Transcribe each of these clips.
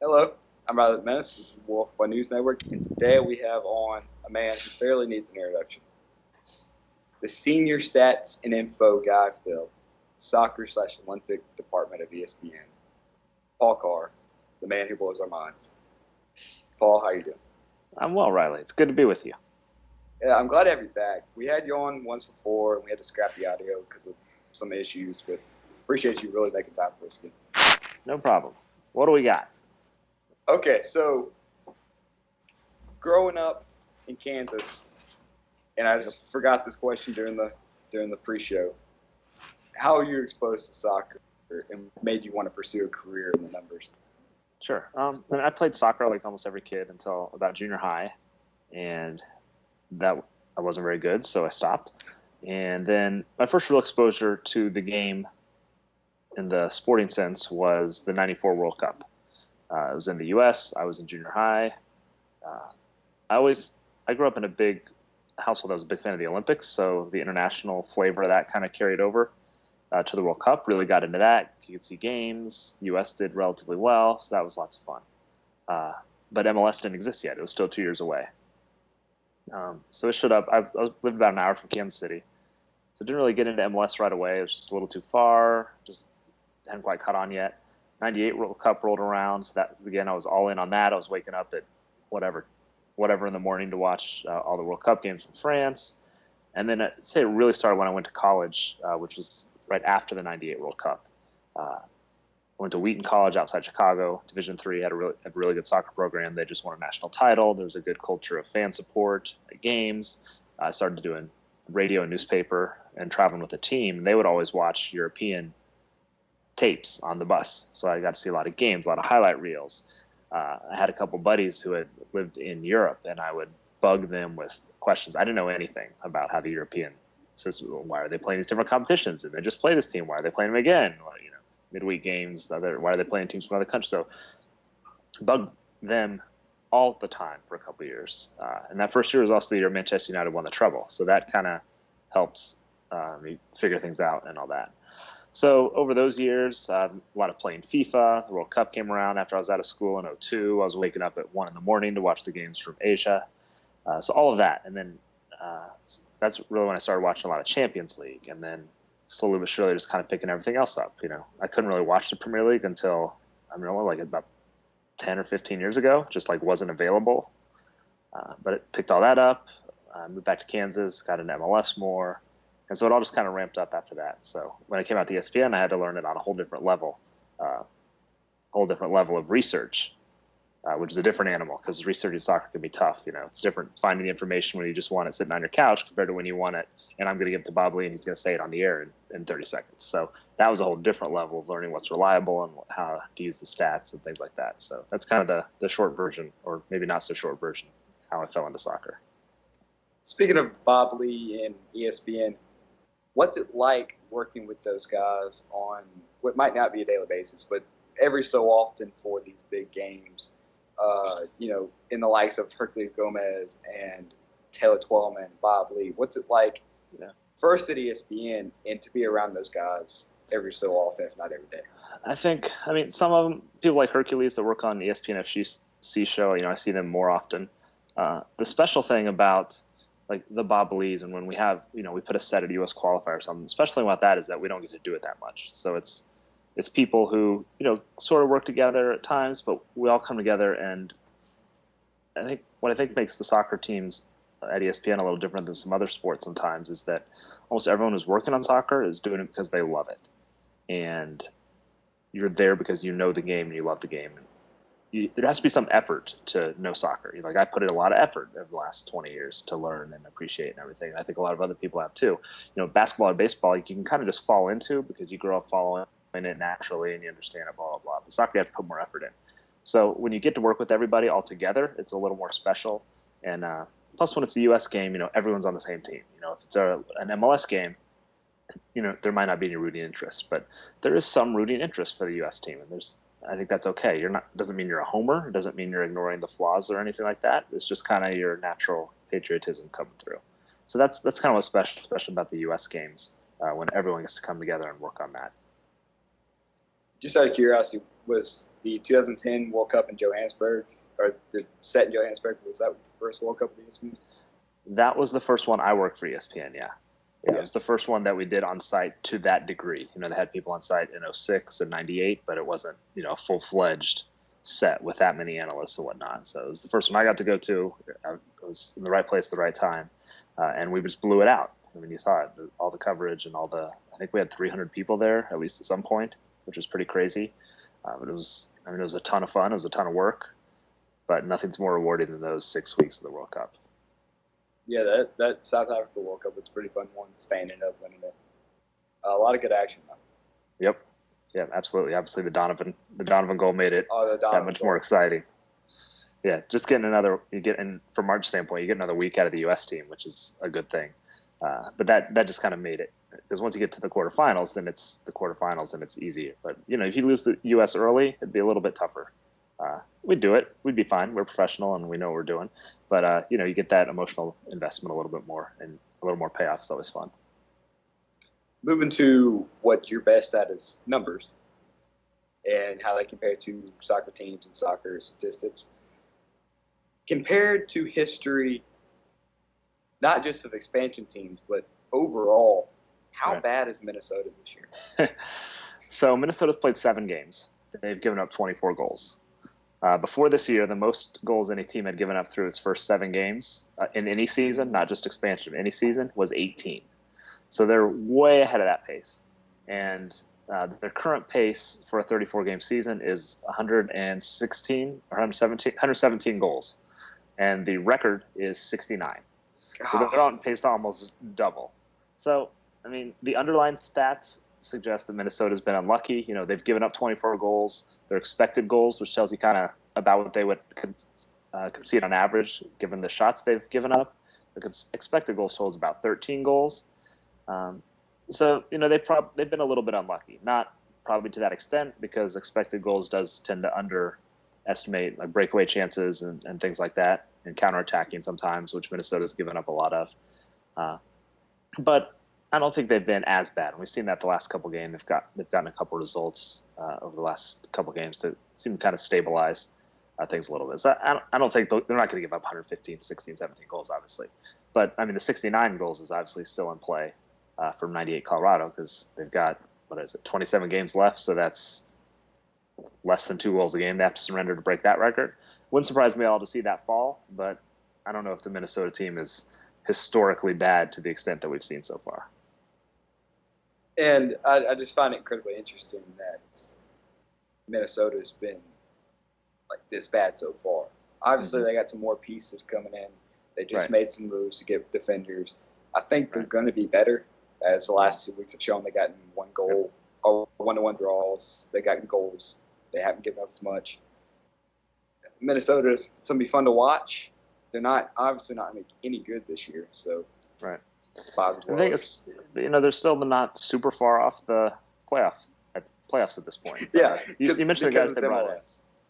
Hello, I'm Robert Menace. It's Wolf by News Network, and today we have on a man who barely needs an introduction. The senior stats and info guy for the soccer/Olympic department of ESPN. Paul Carr, the man who blows our minds. Paul, how you doing? I'm well, Riley. It's good to be with you. Yeah, I'm glad to have you back. We had you on once before, and we had to scrap the audio because of some issues, but appreciate you really making time for us again. No problem. What do we got? Okay, so growing up in Kansas, and I just forgot this question during the pre-show. How were you exposed to soccer and made you want to pursue a career in the numbers? Sure. And I played soccer like almost every kid until about junior high, and that I wasn't very good, so I stopped. And then my first real exposure to the game in the sporting sense was the '94 World Cup. It was in the U.S. I was in junior high. Uh, I grew up in a big household that was a big fan of the Olympics, so the international flavor of that kind of carried over to the World Cup. Really got into that. You could see games. The U.S. did relatively well, so that was lots of fun. Uh, but MLS didn't exist yet. It was still 2 years away. So it showed up. I lived about an hour from Kansas City, so didn't really get into MLS right away. It was just a little too far. Just hadn't quite caught on yet. '98 World Cup rolled around. So that again, I was all in on that. I was waking up at whatever, whatever in the morning to watch all the World Cup games from France. And then I'd say it really started when I went to college, which was right after the '98 World Cup. Uh, went to Wheaton College outside Chicago, Division III, had a really good soccer program. They just won a national title. There was a good culture of fan support at games. I started doing radio and newspaper and traveling with the team. They would always watch European tapes on the bus, so I got to see a lot of games, a lot of highlight reels. I had a couple buddies who had lived in Europe, and I would bug them with questions. I didn't know anything about how the European system. Why are they playing these different competitions? And they just play this team. Why are they playing them again? Well, midweek games. Why are they playing teams from other countries? So bug them all the time for a couple of years. And that first year was also the year Manchester United won the treble. So that kind of helped me figure things out and all that. So over those years, a lot of playing FIFA. The World Cup came around after I was out of school in '02. I was waking up at 1 in the morning to watch the games from Asia. So all of that. And then that's really when I started watching a lot of Champions League. And then slowly but surely just kind of picking everything else up. I couldn't really watch the Premier League until like about 10 or 15 years ago, just like wasn't available. But it picked all that up. Moved back to Kansas, got into MLS more. And so it all just kind of ramped up after that. So when I came out to ESPN, I had to learn it on a whole different level of research, which is a different animal because researching soccer can be tough. It's different finding the information when you just want it sitting on your couch compared to when you want it, and I'm going to give it to Bob Lee and he's going to say it on the air in 30 seconds. So that was a whole different level of learning what's reliable and how to use the stats and things like that. So that's kind of the short version, or maybe not so short version, how I fell into soccer. Speaking of Bob Lee and ESPN, what's it like working with those guys on what might not be a daily basis, but every so often for these big games? In the likes of Hercules Gomez and Taylor Twellman, Bob Lee. What's it like first at ESPN and to be around those guys every so often, if not every day? Some of them, people like Hercules that work on the ESPN FC show, I see them more often. The special thing about like the Bob Lees and when we have, we put a set at US qualifier or something, especially about that is that we don't get to do it that much. So it's people who, sort of work together at times, but we all come together. And what I think makes the soccer teams at ESPN a little different than some other sports sometimes is that almost everyone who's working on soccer is doing it because they love it. And you're there because you know the game and you love the game. There has to be some effort to know soccer. Like I put in a lot of effort over the last 20 years to learn and appreciate and everything. And I think a lot of other people have too. Basketball or baseball, you can kind of just fall into because you grow up following it naturally and you understand it, blah, blah, blah. But soccer, you have to put more effort in. So when you get to work with everybody all together, it's a little more special. And plus, when it's the U.S. game, everyone's on the same team. If it's an MLS game, there might not be any rooting interest, but there is some rooting interest for the U.S. team, and I think that's okay. Doesn't mean you're a homer. It doesn't mean you're ignoring the flaws or anything like that. It's just kind of your natural patriotism coming through. So that's kind of what's special about the U.S. games when everyone gets to come together and work on that. Just out of curiosity, was the 2010 World Cup in Johannesburg, or the set in Johannesburg, was that the first World Cup of ESPN? That was the first one I worked for ESPN, yeah. Yeah, Yeah. it was the first one that we did on site to that degree. You know, they had people on site in '06 and '98, but it wasn't, a full-fledged set with that many analysts and whatnot. So it was the first one I got to go to. I was in the right place at the right time, and we just blew it out. I mean, you saw it, all the coverage and I think we had 300 people there, at least at some point, which was pretty crazy. But it was a ton of fun. It was a ton of work, but nothing's more rewarding than those 6 weeks of the World Cup. Yeah, that South Africa World Cup was a pretty fun one. Spain ended up winning it. A lot of good action, though. Yep. Yeah, absolutely. Obviously, the Donovan goal made it that much more exciting. Yeah, just getting from March's standpoint, you get another week out of the U.S. team, which is a good thing. But that just kind of made it, because once you get to the quarterfinals, then it's the quarterfinals and it's easier. But if you lose the U.S. early, it'd be a little bit tougher. We'd do it. We'd be fine. We're professional and we know what we're doing. But you get that emotional investment a little bit more, and a little more payoff is always fun. Moving to what you're best at is numbers and how they compare to soccer teams and soccer statistics. Compared to history, not just of expansion teams, but overall, how bad is Minnesota this year? So Minnesota's played 7 games. They've given up 24 goals. Before this year, the most goals any team had given up through its first 7 games in any season, not just expansion, any season, was 18. So they're way ahead of that pace. And their current pace for a 34-game season is 117 goals. And the record is 69. God. So they're on pace to almost double. So, I mean, the underlying stats suggest that Minnesota's been unlucky. They've given up 24 goals. Their expected goals, which tells you kind of about what they would concede on average, given the shots they've given up. The expected goals total is about 13 goals. So they've been a little bit unlucky, not probably to that extent, because expected goals does tend to underestimate like breakaway chances and things like that, and counterattacking sometimes, which Minnesota's given up a lot of. But I don't think they've been as bad. We've seen that the last couple games. They've gotten a couple results over the last couple games to seem to kind of stabilize things a little bit. So I don't think they're not going to give up 115, 16, 17 goals, obviously. But I mean, the 69 goals is obviously still in play from '98 Colorado, because they've got 27 games left. So that's less than 2 goals a game they have to surrender to break that record. Wouldn't surprise me at all to see that fall, but I don't know if the Minnesota team is historically bad to the extent that we've seen so far. And I just find it incredibly interesting that Minnesota's been like this bad so far. Obviously, they got some more pieces coming in. They just made some moves to get defenders. I think they're going to be better, as the last 2 weeks have shown. They gotten 1 goal or 1-1 draws. They gotten goals. They haven't given up as much. Minnesota, it's going to be fun to watch. They're obviously not any good this year. So the thing is, they're still not super far off the playoffs at this point. Yeah, you mentioned the guys they brought in.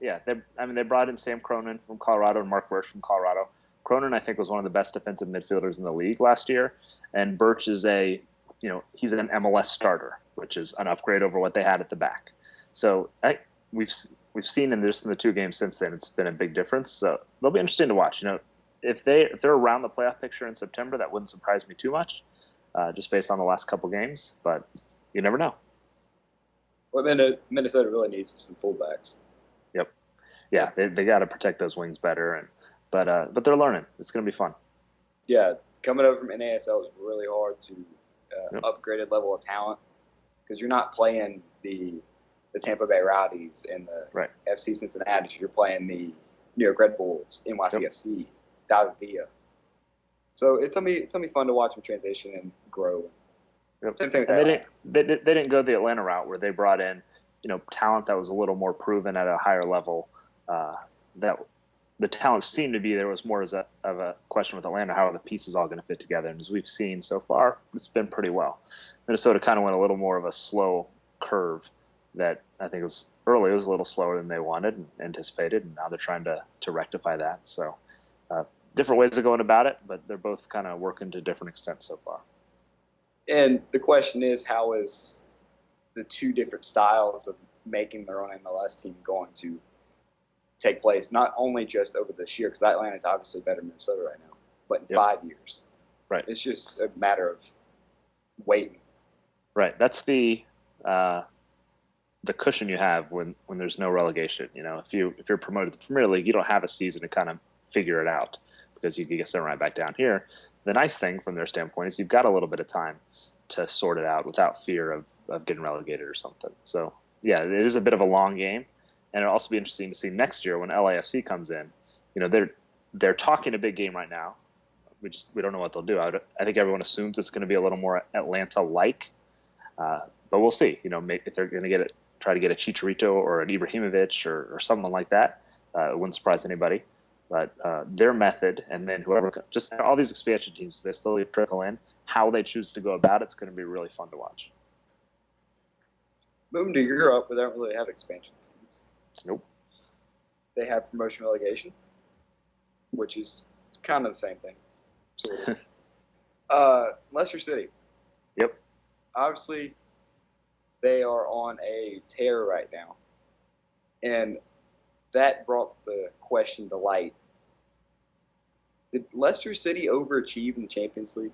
Yeah, they brought in Sam Cronin from Colorado and Mark Birch from Colorado. Cronin, I think, was one of the best defensive midfielders in the league last year, and Birch is he's an MLS starter, which is an upgrade over what they had at the back. So we've seen in the 2 games since then, it's been a big difference. So they'll be interesting to watch. If they're around the playoff picture in September, that wouldn't surprise me too much, just based on the last couple games. But you never know. Well, Minnesota really needs some fullbacks. Yep. Yeah, they got to protect those wings better, but they're learning. It's going to be fun. Yeah, coming over from NASL is really hard to upgraded level of talent, because you're not playing the Tampa Bay Rowdies and the FC Cincinnati. You're playing the New York Red Bulls, NYCFC, David Villa. So it's gonna be fun to watch them transition and grow. Yep. Same thing with they didn't go the Atlanta route, where they brought in talent that was a little more proven at a higher level. That the talent seemed to be there was more of a question with Atlanta, how are the pieces all going to fit together? And as we've seen so far, it's been pretty well. Minnesota kind of went a little more of a slow curve that I think was early. It was a little slower than they wanted and anticipated, and now they're trying to rectify that. So different ways of going about it, but they're both kind of working to different extents so far. And the question is, how is the 2 different styles of making their own MLS team going to take place, not only just over this year, because Atlanta's obviously better than Minnesota right now, but in Yep. 5 years. Right. It's just a matter of waiting. Right. That's the cushion you have when there's no relegation. If you're promoted to the Premier League, you don't have a season to kind of figure it out because you can get sent right back down here. The nice thing from their standpoint is you've got a little bit of time to sort it out without fear of getting relegated or something. So yeah, it is a bit of a long game, and it'll also be interesting to see next year when LAFC comes in. They're talking a big game right now. We don't know what they'll do. I think everyone assumes it's going to be a little more Atlanta-like, but we'll see. If they're going to try to get a Chicharito or an Ibrahimovic or someone like that, it wouldn't surprise anybody. But their method, and then whoever, just all these expansion teams, they slowly trickle in. How they choose to go about it's going to be really fun to watch. Moving to Europe, they don't really have expansion teams. Nope. They have promotion relegation, which is kind of the same thing, sort of. Leicester City. Yep. Obviously, they are on a tear right now, and that brought the question to light. Did Leicester City overachieve in the Champions League?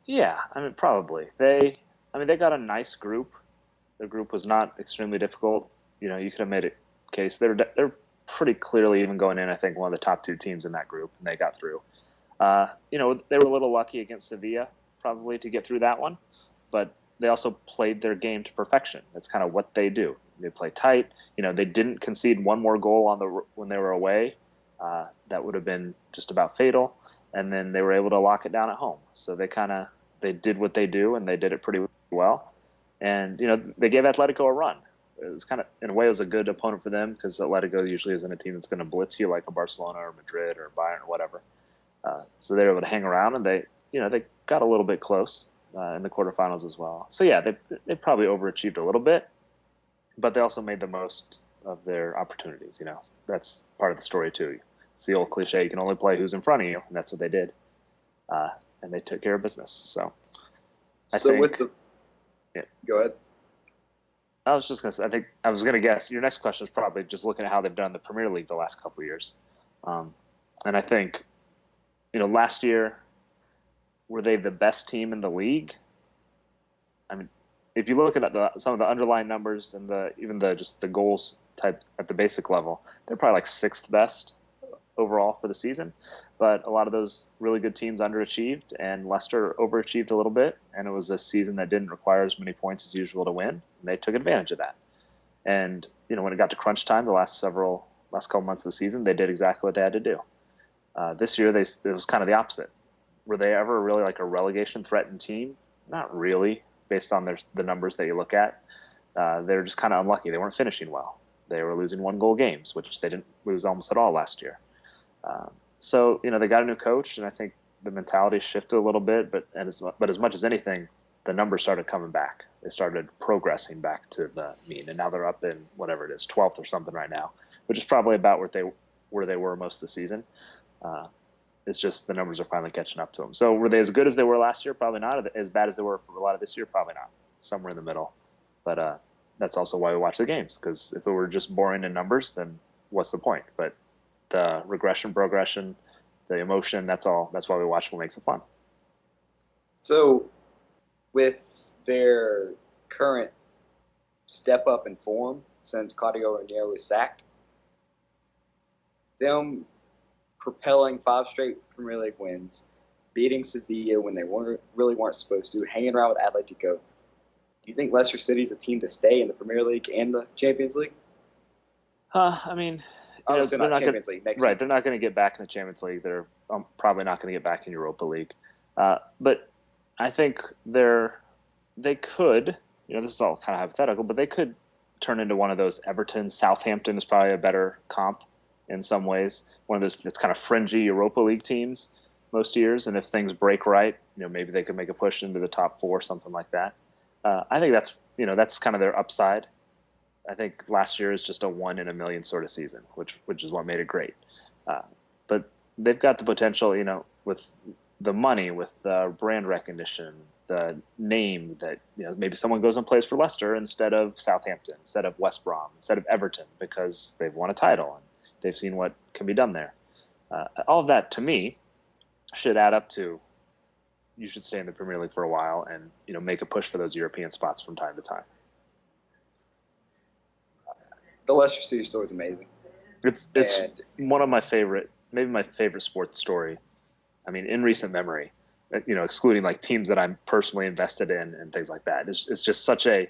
Yeah, probably. They got a nice group. Their group was not extremely difficult. You could have made a case. They're pretty clearly even going in, I think, one of the top two teams in that group, and they got through. They were a little lucky against Sevilla, probably, to get through that one, but they also played their game to perfection. That's kind of what they do. They play tight. They didn't concede one more goal when they were away. That would have been just about fatal. And then they were able to lock it down at home. So they did what they do, and they did it pretty well. And they gave Atletico a run. It was kind of, in a way, it was a good opponent for them because Atletico usually isn't a team that's going to blitz you like a Barcelona or Madrid or Bayern or whatever. So they were able to hang around, and they got a little bit close in the quarterfinals as well. So yeah, they probably overachieved a little bit, but they also made the most of their opportunities. That's part of the story too. It's the old cliche: you can only play who's in front of you, and that's what they did. And they took care of business. So yeah. Go ahead. I was just going to guess your next question is probably just looking at how they've done in the Premier League the last couple of years. And I think, last year, were they the best team in the league? If you look at some of the underlying numbers and even the goals type at the basic level, they're probably like sixth best overall for the season. But a lot of those really good teams underachieved, and Leicester overachieved a little bit. And it was a season that didn't require as many points as usual to win. And they took advantage of that. And when it got to crunch time, the last couple months of the season, they did exactly what they had to do. This year, it was kind of the opposite. Were they ever really like a relegation threatened team? Not really, based on the numbers that you look at. They were just kind of unlucky. They weren't finishing well. They were losing 1-goal games, which they didn't lose almost at all last year. So they got a new coach, and I think the mentality shifted a little bit. But as much as anything, the numbers started coming back. They started progressing back to the mean, and now they're up in whatever it is, 12th or something right now, which is probably about where they were most of the season. It's just the numbers are finally catching up to them. So were they as good as they were last year? Probably not. As bad as they were for a lot of this year? Probably not. Somewhere in the middle. But that's also why we watch the games, because if it were just boring in numbers, then what's the point? But the progression, the emotion, that's all. That's why we watch what makes it fun. So with their current step up in form since Claudio Ranieri was sacked, them propelling 5 straight Premier League wins, beating Sevilla when they really weren't supposed to, hanging around with Atletico. Do you think Leicester City's a team to stay in the Premier League and the Champions League? Obviously not Champions League next season. They're not going to get back in the Champions League. They're probably not going to get back in Europa League. But I think they could, this is all kind of hypothetical, but they could turn into one of those Everton. Southampton is probably a better comp in some ways. One of those that's kind of fringy Europa League teams most years. And if things break right, maybe they could make a push into the top 4, something like that. I think that's kind of their upside. I think last year is just a 1 in a million sort of season, which is what made it great. But they've got the potential, with the money, with the brand recognition, the name that, maybe someone goes and plays for Leicester instead of Southampton, instead of West Brom, instead of Everton, because they've won a title and they've seen what can be done there. All of that, to me, should add up to you should stay in the Premier League for a while and make a push for those European spots from time to time. The Leicester City story is amazing. It's one of my favorite, maybe my favorite sports story. I mean, in recent memory, excluding like teams that I'm personally invested in and things like that. It's just such a.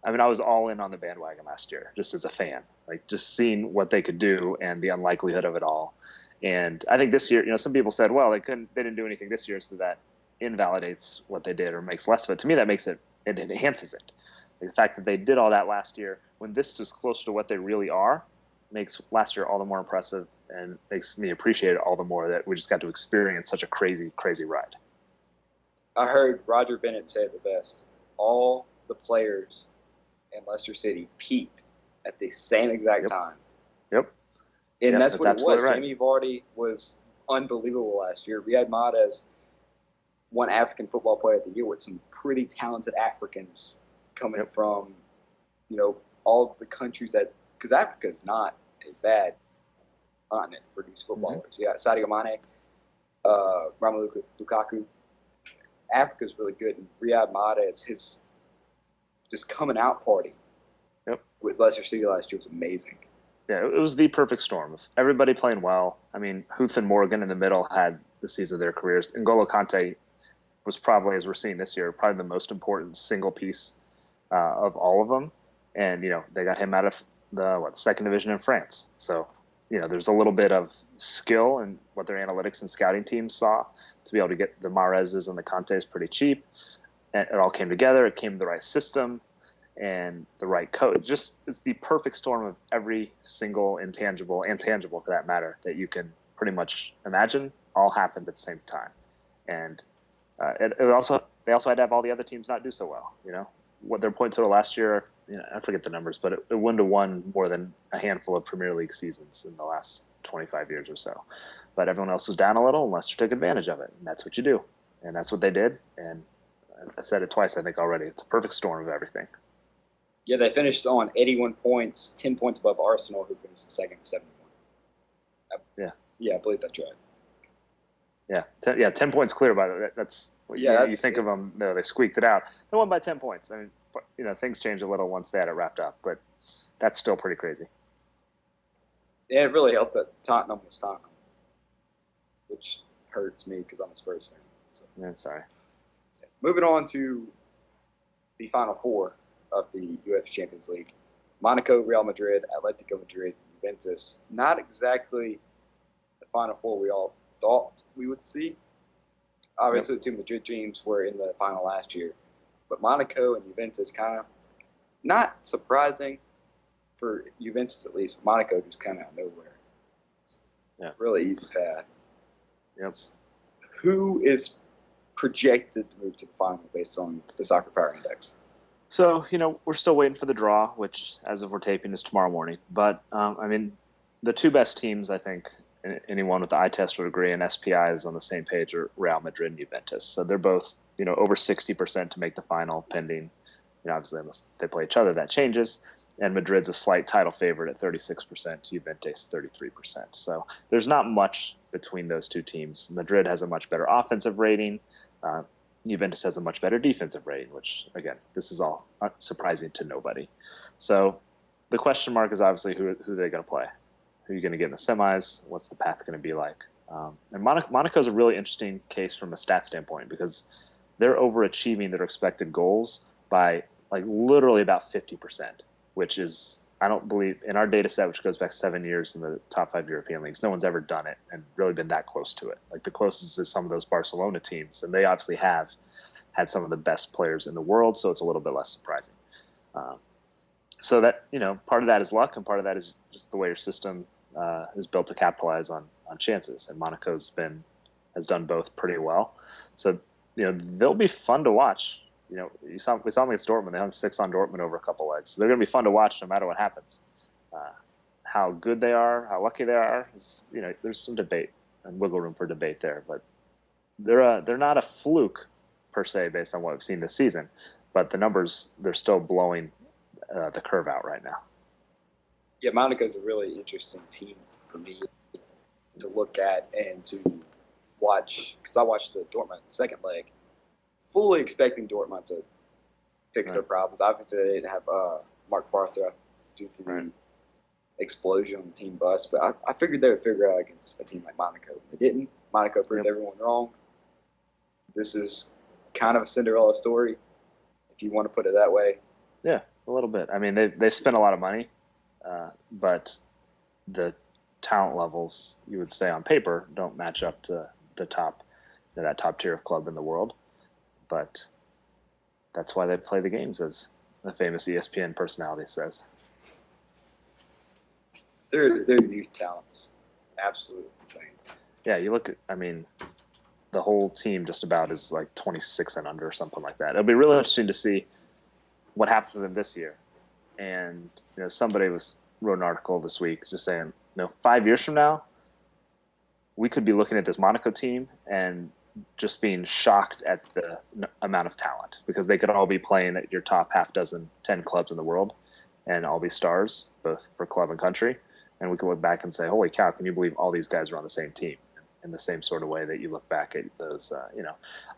I mean, I was all in on the bandwagon last year, just as a fan, like just seeing what they could do and the unlikelihood of it all. And I think this year, some people said, well, they didn't do anything this year, so that invalidates what they did or makes less of it. To me, that makes it enhances it. Like the fact that they did all that last year, when this is close to what they really are, makes last year all the more impressive and makes me appreciate it all the more that we just got to experience such a crazy, crazy ride. I heard Roger Bennett say it the best. All the players in Leicester City peaked at the same exact time. Yep. And that's what it was. Right. Jamie Vardy was unbelievable last year. Riyad Mahrez won African Football Player of the Year with some pretty talented Africans coming from, all the countries because Africa is not a bad continent to produce footballers. Mm-hmm. You got Sadio Mane, Romelu Lukaku. Africa's really good. And Riyad Mahrez, his just coming out party with Leicester City last year was amazing. Yeah, it was the perfect storm of everybody playing well. I mean, Huth and Morgan in the middle had the season of their careers. N'Golo Kante was probably, as we're seeing this year, probably the most important single piece of all of them. And, they got him out of the second division in France. So, there's a little bit of skill in what their analytics and scouting teams saw to be able to get the Mahrezes and the Contes pretty cheap. And it all came together. It came to the right system and the right coach. It's the perfect storm of every single intangible and tangible, for that matter, that you can pretty much imagine all happened at the same time. And they also had to have all the other teams not do so well. What their point total last year, I forget the numbers, but it wouldn't have won more than a handful of Premier League seasons in the last 25 years or so. But everyone else was down a little, and Leicester took advantage of it. And that's what you do. And that's what they did. And I said it twice, I think, already. It's a perfect storm of everything. Yeah, they finished on 81 points, 10 points above Arsenal, who finished the second at 71. Yeah, I believe that's right. Yeah, 10 points clear by the way. That's you think of them. No, they squeaked it out. They won by 10 points. I mean, things changed a little once they had it wrapped up, but that's still pretty crazy. Yeah, it really helped that Tottenham was Tottenham, which hurts me because I'm a Spurs fan. So. Yeah, sorry. Moving on to the Final Four of the UEFA Champions League: Monaco, Real Madrid, Atletico Madrid, Juventus. Not exactly the Final Four we all thought we would see. Obviously, the two Madrid teams were in the final last year, but Monaco and Juventus kind of not surprising for Juventus at least. Monaco just kind of out of nowhere. Yeah, really easy path. Yes. Who is projected to move to the final based on the Soccer Power Index? So, we're still waiting for the draw, which, as of we're taping, is tomorrow morning. But, I mean, the two best teams, I think, anyone with the eye test would agree, and SPI is on the same page, are Real Madrid and Juventus. So they're both, over 60% to make the final, pending, obviously, unless they play each other, that changes. And Madrid's a slight title favorite at 36%, Juventus 33%. So there's not much between those two teams. Madrid has a much better offensive rating. Juventus has a much better defensive rating, which, again, this is all surprising to nobody. So the question mark is obviously who they're going to play. Who are you going to get in the semis? What's the path going to be like? And Monaco's a really interesting case from a stat standpoint because they're overachieving their expected goals by literally about 50%, which is, I don't believe, in our data set, which goes back 7 years in the top 5 European leagues, no one's ever done it and really been that close to it. The closest is some of those Barcelona teams, and they obviously have had some of the best players in the world, so it's a little bit less surprising. So that, part of that is luck, and part of that is just the way your system is built to capitalize on chances. And Monaco's has done both pretty well. So, they'll be fun to watch. We saw them against Dortmund. They hung 6 on Dortmund over a couple legs. So they're going to be fun to watch no matter what happens. How good they are, how lucky they are, there's some debate and wiggle room for debate there. But they're not a fluke per se based on what we've seen this season, but the numbers they're still blowing the curve out right now. Yeah, Monaco's a really interesting team for me to look at and to watch because I watched the Dortmund second leg, fully expecting Dortmund to fix their problems. Obviously, they didn't have Mark Bartra due to the explosion on the team bus, but I figured they would figure out against a team like Monaco. They didn't. Monaco proved everyone wrong. This is kind of a Cinderella story, if you want to put it that way. Yeah, a little bit. I mean, they spent a lot of money, but the talent levels, you would say on paper, don't match up to the top, that top tier of club in the world. But that's why they play the games, as the famous ESPN personality says. Their youth talent's absolutely insane. Yeah, you look at, I mean, the whole team just about is like 26 and under or something like that. It'll be really interesting to see what happens to them this year. And somebody wrote an article this week just saying, 5 years from now, we could be looking at this Monaco team and just being shocked at the amount of talent, because they could all be playing at your top half dozen, 10 clubs in the world and all be stars, both for club and country. And we could look back and say, holy cow, can you believe all these guys are on the same team? In the same sort of way that you look back at those,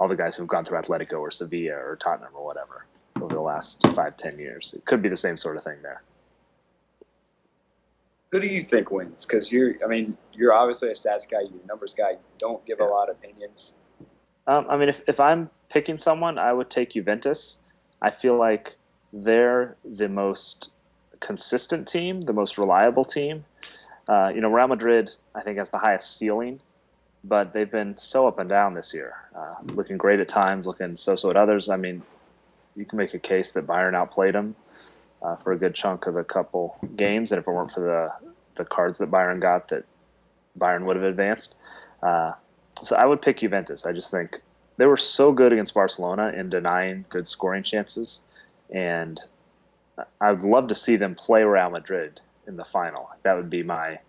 all the guys who've gone through Atletico or Sevilla or Tottenham or whatever over the last 5-10 years. It could be the same sort of thing there. Who do you think wins? Because you're obviously a stats guy, you're a numbers guy. You don't give a lot of opinions. I mean, if I'm picking someone, I would take Juventus. I feel like they're the most consistent team, the most reliable team. Real Madrid, I think, has the highest ceiling, but they've been so up and down this year. Looking great at times, looking so-so at others. I mean, you can make a case that Bayern outplayed them for a good chunk of a couple games, and if it weren't for the cards that Bayern got, that Bayern would have advanced. So I would pick Juventus. I just think they were so good against Barcelona in denying good scoring chances, and I would love to see them play Real Madrid in the final. That would be my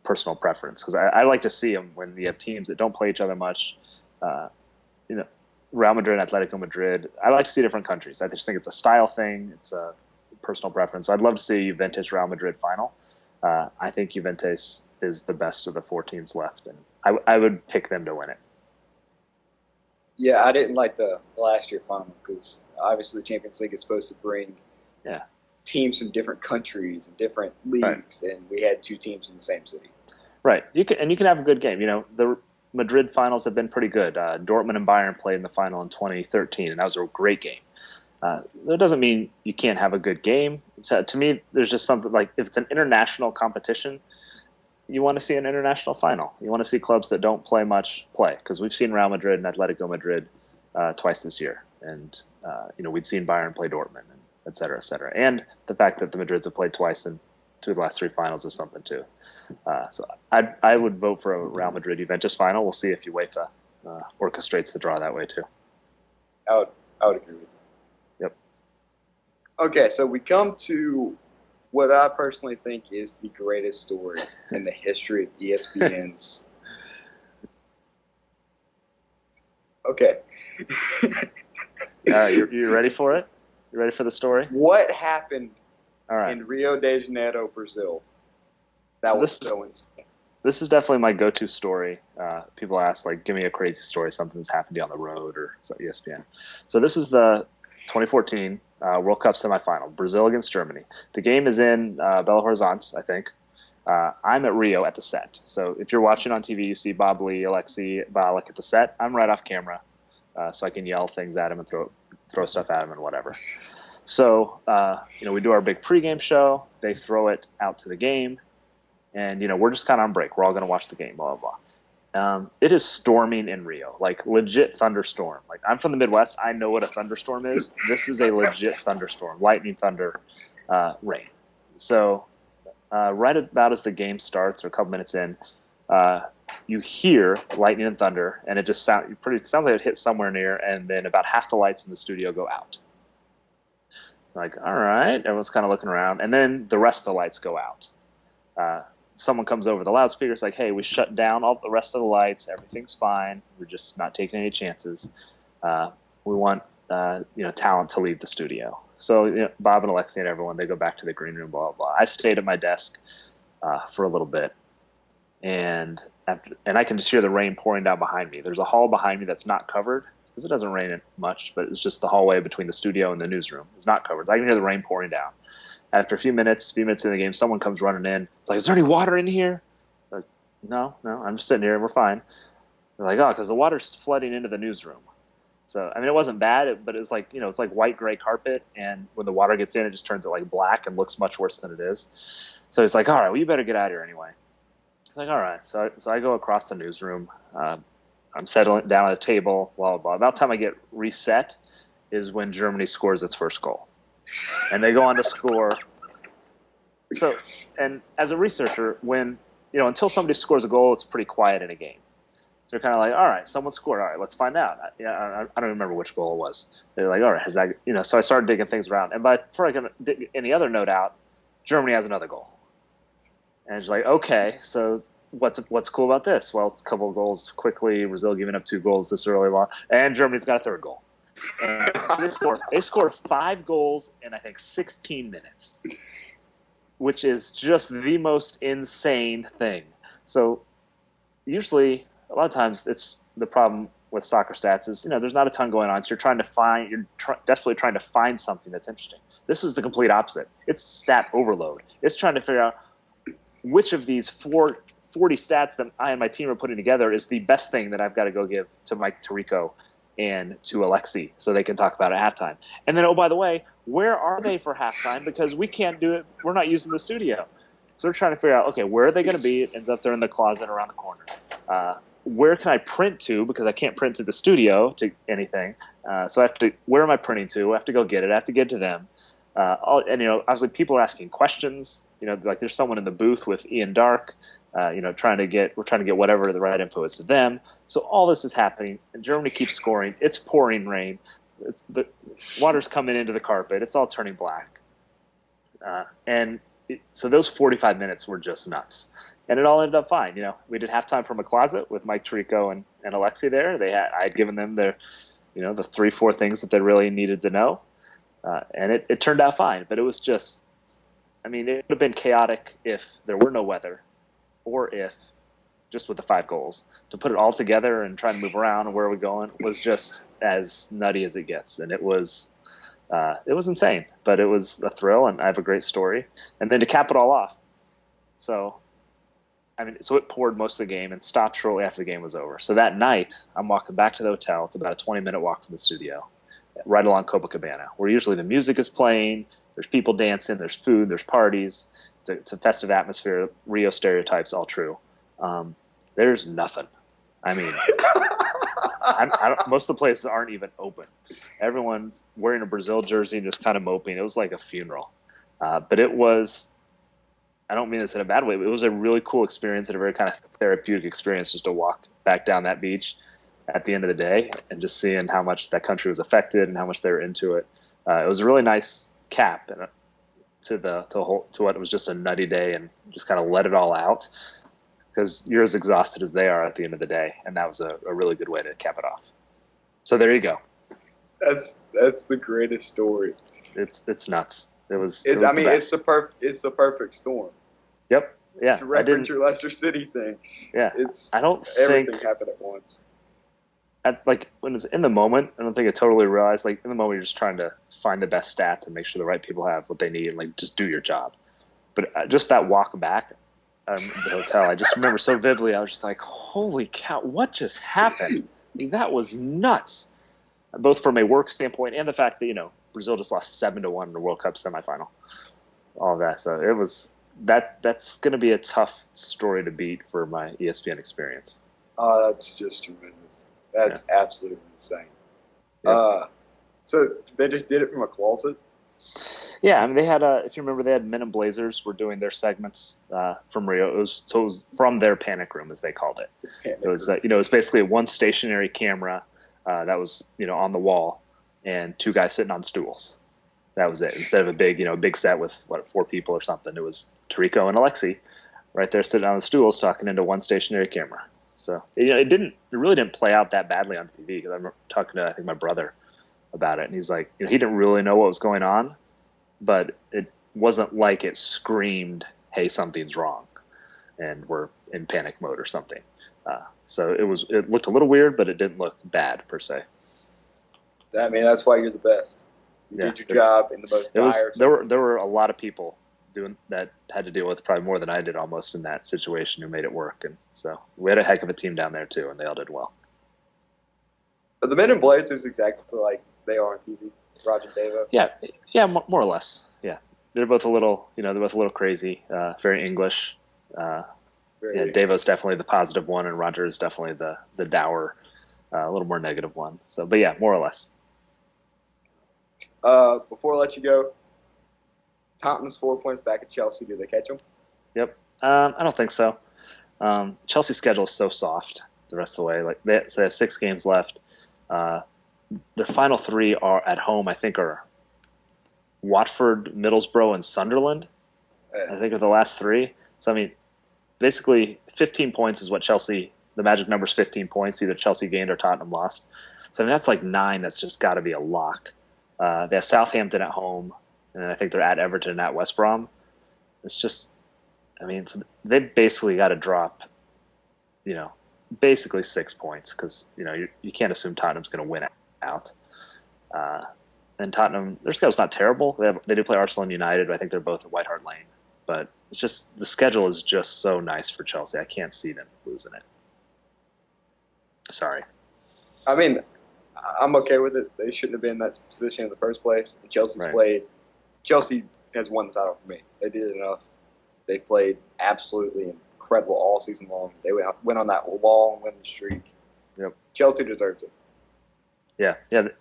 personal preference, because I like to see them when you have teams that don't play each other much. Real Madrid and Atletico Madrid. I like to see different countries. I just think it's a style thing. It's a personal preference. I'd love to see Juventus Real Madrid final. I think Juventus is the best of the 4 teams left, and I would pick them to win it. Yeah, I didn't like the last year final because obviously the Champions League is supposed to bring teams from different countries and different leagues, and we had 2 teams in the same city. Right. You can have a good game. The Madrid finals have been pretty good. Dortmund and Bayern played in the final in 2013, and that was a great game. So it doesn't mean you can't have a good game. So to me, there's just something like, if it's an international competition, you want to see an international final. You want to see clubs that don't play much play, because we've seen Real Madrid and Atletico Madrid twice this year, and we'd seen Bayern play Dortmund, and et cetera, et cetera. And the fact that the Madrids have played twice in 2 of the last 3 finals is something too. So I would vote for a Real Madrid Juventus final. We'll see if UEFA orchestrates the draw that way too. I would agree with you. Yep. Okay, so we come to what I personally think is the greatest story in the history of ESPN's. Okay. You ready for it? You ready for the story? What happened All right. in Rio de Janeiro, Brazil? That was so insane. This is definitely my go-to story. People ask, give me a crazy story, something that's happened to you on the road or ESPN. So this is the 2014 World Cup semifinal, Brazil against Germany. The game is in Belo Horizonte, I think. I'm at Rio at the set. So if you're watching on TV, you see Bob Lee, Alexi Balak at the set. I'm right off camera, so I can yell things at him and throw stuff at him and whatever. So we do our big pregame show. They throw it out to the game. And, we're just kind of on break. We're all going to watch the game, blah, blah, blah. It is storming in Rio, legit thunderstorm. I'm from the Midwest. I know what a thunderstorm is. This is a legit thunderstorm, lightning, thunder, rain. So right about as the game starts, or a couple minutes in, you hear lightning and thunder, and it just sounds like it hit somewhere near, and then about half the lights in the studio go out. All right, everyone's kind of looking around, and then the rest of the lights go out. someone comes over the loudspeaker. It's like, hey, we shut down all the rest of the lights. Everything's fine. We're just not taking any chances. We want talent to leave the studio. So Bob and Alexi and everyone, they go back to the green room. Blah blah blah. I stayed at my desk for a little bit, and I can just hear the rain pouring down behind me. There's a hall behind me that's not covered because it doesn't rain much, but it's just the hallway between the studio and the newsroom. It's not covered. I can hear the rain pouring down. After a few minutes in the game, someone comes running in. It's like, is there any water in here? Like, no, I'm just sitting here and we're fine. They're like, oh, because the water's flooding into the newsroom. So, I mean, it wasn't bad, but it's like, it's like white gray carpet. And when the water gets in, it just turns it like black and looks much worse than it is. So he's like, all right, well, you better get out of here anyway. It's like, all right. So I go across the newsroom. I'm settling down at a table, blah, blah, blah. About the time I get reset is when Germany scores its first goal. And they go on to score. So, and as a researcher, when, until somebody scores a goal, it's pretty quiet in a game. So you're kind of like, all right, someone scored. All right, let's find out. I don't remember which goal it was. They're like, all right, has that, so I started digging things around. And before I can dig any other note out, Germany has another goal. And it's like, okay, so what's cool about this? Well, it's a couple of goals quickly. Brazil giving up 2 goals this early on. And Germany's got a third goal. And so they scored 5 goals in, I think, 16 minutes, which is just the most insane thing. So usually, a lot of times, it's the problem with soccer stats is, there's not a ton going on. So you're desperately trying to find something that's interesting. This is the complete opposite. It's stat overload. It's trying to figure out which of these 40 stats that I and my team are putting together is the best thing that I've got to go give to Mike Tirico and to Alexi so they can talk about it at halftime. And then, oh, by the way, where are they for halftime? Because we can't do it. We're not using the studio. So we're trying to figure out, okay, where are they going to be? It ends up they're in the closet around the corner. Where can I print to? Because I can't print to the studio to anything. So I have to, where am I printing to? I have to go get it. I have to get to them. Obviously people are asking questions. Like there's someone in the booth with Ian Dark, we're trying to get whatever the right info is to them. So all this is happening, and Germany keeps scoring. It's pouring rain. The water's coming into the carpet. It's all turning black. So those 45 minutes were just nuts. And it all ended up fine. We did halftime from a closet with Mike Tirico and Alexi there. I had given them the 3-4 things that they really needed to know. And it turned out fine. But it was just, it would have been chaotic if there were no weather or if just with the 5 goals. To put it all together and try to move around and where are we going was just as nutty as it gets. And it was insane, but it was a thrill, and I have a great story. And then to cap it all off, so it poured most of the game and stopped shortly after the game was over. So that night, I'm walking back to the hotel. It's about a 20-minute walk from the studio, right along Copacabana, where usually the music is playing, there's people dancing, there's food, there's parties. It's a festive atmosphere, Rio stereotypes, all true. There's nothing. Most of the places aren't even open. Everyone's wearing a Brazil jersey and just kind of moping. It was like a funeral. But it was, I don't mean this in a bad way, but it was a really cool experience and a very kind of therapeutic experience just to walk back down that beach at the end of the day and just seeing how much that country was affected and how much they were into it. It was a really nice cap to what was just a nutty day, and just kind of let it all out. Because you're as exhausted as they are at the end of the day, and that was a really good way to cap it off. So there you go. That's the greatest story. It's nuts. It's the perfect storm. Yep. Yeah. To reference your Leicester City thing. Yeah. Everything happened at once. When it's in the moment, I don't think I totally realized. Like in the moment, you're just trying to find the best stats and make sure the right people have what they need, and just do your job. But just that walk back. The hotel, I just remember so vividly. I was just like, holy cow, what just happened? That was nuts, both from a work standpoint and the fact that Brazil just lost 7-1 in the World Cup semifinal, all of that. So it was that's going to be a tough story to beat for my ESPN experience. Oh, that's just tremendous. That's absolutely insane. Yeah. So they just did it from a closet? Yeah, they had if you remember, they had Men in Blazers were doing their segments from Rio. It was from their panic room, as they called it. It was it was basically one stationary camera that was on the wall, and 2 guys sitting on stools. That was it. Instead of a big set with 4 people or something, it was Tirico and Alexi right there sitting on the stools talking into one stationary camera. So it really didn't play out that badly on TV because I'm talking to I think my brother about it, and he's like, he didn't really know what was going on, but it wasn't like it screamed, "Hey, something's wrong," and we're in panic mode or something. So it looked a little weird, but it didn't look bad per se. I mean, that's why you're the best. You did your job in the most dire. There were a lot of people doing that had to deal with probably more than I did almost in that situation who made it work, and so we had a heck of a team down there too, and they all did well. But the Men in Blades is exactly like they are on TV. Roger and Davo. Yeah, more or less. Yeah, they're both a little, crazy, very English. Davo's definitely the positive one, and Roger is definitely the dour, a little more negative one. So, but yeah, more or less. Before I let you go, Tottenham's 4 points back at Chelsea. Did they catch them? Yep. I don't think so. Chelsea's schedule is so soft the rest of the way. They have 6 games left. Their final 3 are at home. I think are Watford, Middlesbrough, and Sunderland. I think are the last 3. So I mean, basically 15 points is what Chelsea. The magic number is 15 points. Either Chelsea gained or Tottenham lost. So I mean, that's like 9. That's just got to be a lock. They have Southampton at home, and I think they're at Everton and at West Brom. It's just, I mean, they basically got to drop, basically 6 points because you can't assume Tottenham's going to win out. And Tottenham, their schedule's not terrible. They do play Arsenal and United, but I think they're both at White Hart Lane. But it's just the schedule is just so nice for Chelsea. I can't see them losing it. Sorry. I mean, I'm okay with it. They shouldn't have been in that position in the first place. Chelsea's played. Chelsea has won the title for me. They did enough. They played absolutely incredible all season long. They went on that long winning streak. Yep. Chelsea deserves it. Yeah.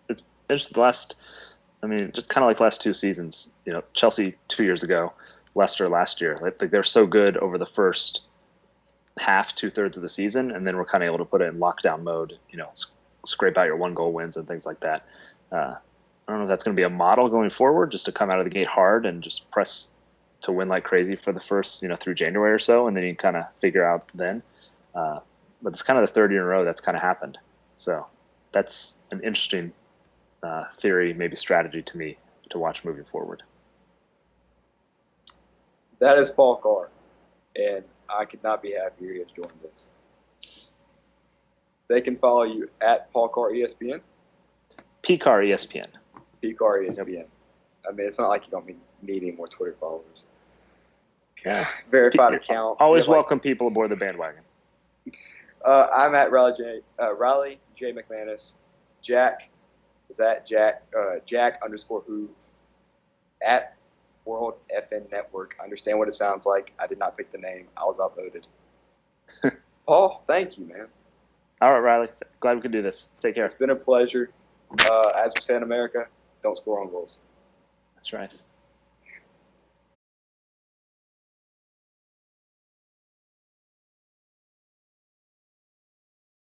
It's just just kind of like the last 2 seasons. Chelsea 2 years ago, Leicester last year. Like they're so good over the first half, 2/3 of the season, and then we're kind of able to put it in lockdown mode. Scrape out your 1-goal wins and things like that. I don't know if that's going to be a model going forward, just to come out of the gate hard and just press to win like crazy for the first, through January or so, and then you kind of figure out then. But it's kind of the 3rd year in a row that's kind of happened. So that's an interesting theory, maybe strategy to me to watch moving forward. That is Paul Carr, and I could not be happier he has joined us. They can follow you at Paul Carr ESPN. P Carr ESPN. P Carr ESPN. Yep. I mean, it's not like you don't need any more Twitter followers. Yeah. Verified account. Always welcome people aboard the bandwagon. I'm at Riley J McManus. Jack is at Jack _Hoove at World FN Network. I understand what it sounds like. I did not pick the name. I was upvoted. Paul, thank you, man. All right, Riley. Glad we could do this. Take care. It's been a pleasure. As we say in America, don't score on goals. That's right.